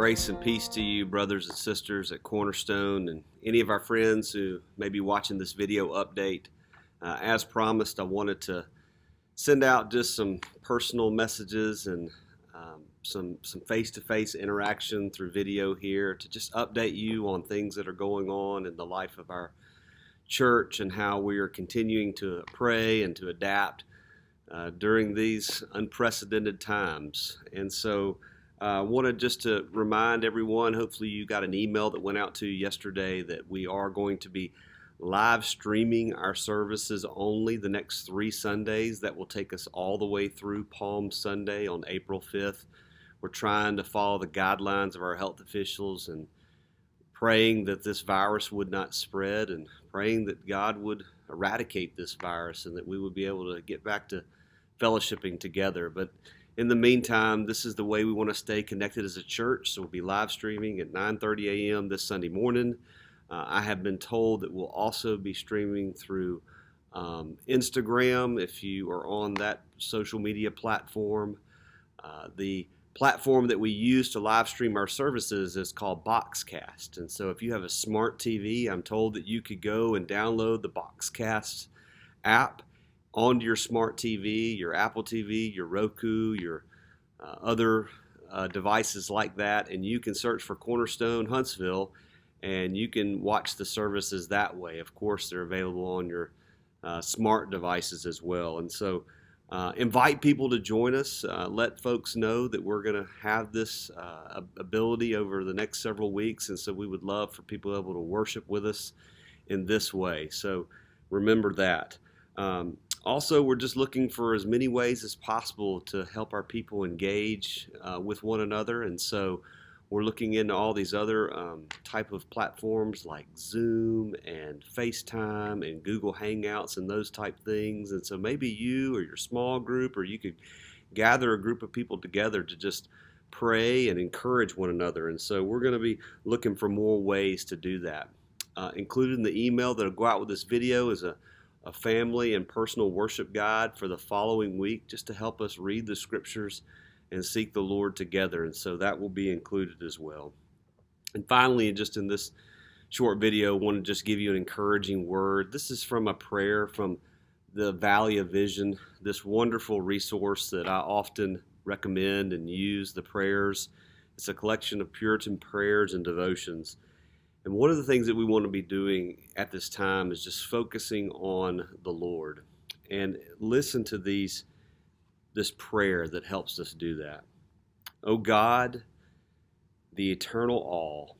Grace and peace to you, brothers and sisters at Cornerstone, and any of our friends who may be watching this video update. As promised, I wanted to send out just some personal messages and some face-to-face interaction through video here to just update you on things that are going on in the life of our church and how we are continuing to pray and to adapt during these unprecedented times. And so I wanted just to remind everyone, hopefully you got an email that went out to you yesterday, that we are going to be live streaming our services only the next 3 Sundays. That will take us all the way through Palm Sunday on April 5th. We're trying to follow the guidelines of our health officials and praying that this virus would not spread and praying that God would eradicate this virus and that we would be able to get back to fellowshipping together. But in the meantime, this is the way we want to stay connected as a church. So we'll be live streaming at 9:30 a.m. this Sunday morning. I have been told that we'll also be streaming through Instagram if you are on that social media platform. The platform that we use to live stream our services is called Boxcast. And so if you have a smart TV, I'm told that you could go and download the Boxcast app onto your smart TV, your Apple TV, your Roku, your other devices like that, and you can search for Cornerstone Huntsville and you can watch the services that way. Of course, they're available on your smart devices as well. And so invite people to join us. Let folks know that we're going to have this ability over the next several weeks, and so we would love for people able to worship with us in this way. So remember that. Also, we're just looking for as many ways as possible to help our people engage with one another, and so we're looking into all these other type of platforms like Zoom and FaceTime and Google Hangouts and those type things. And so maybe you or your small group, or you could gather a group of people together to just pray and encourage one another. And so we're going to be looking for more ways to do that. Included in the email that will go out with this video is a family and personal worship guide for the following week, just to help us read the scriptures and seek the Lord together. And so that will be included as well. And finally, just in this short video, I want to just give you an encouraging word. This is from a prayer from the Valley of Vision, this wonderful resource that I often recommend and use, the prayers. It's a collection of Puritan prayers and devotions. And one of the things that we want to be doing at this time is just focusing on the Lord. And listen to this prayer that helps us do that. O God, the eternal all,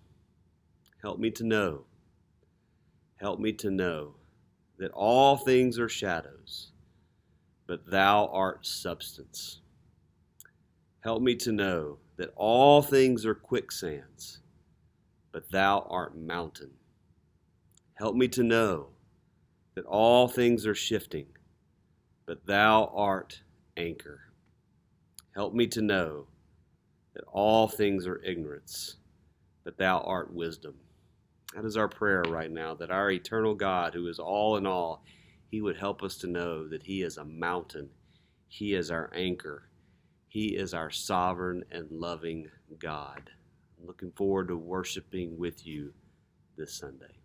help me to know that all things are shadows, but thou art substance. Help me to know that all things are quicksands, but thou art mountain. Help me to know that all things are shifting, but thou art anchor. Help me to know that all things are ignorance, but thou art wisdom. That is our prayer right now, that our eternal God, who is all in all, he would help us to know that he is a mountain. He is our anchor. He is our sovereign and loving God. I'm looking forward to worshiping with you this Sunday.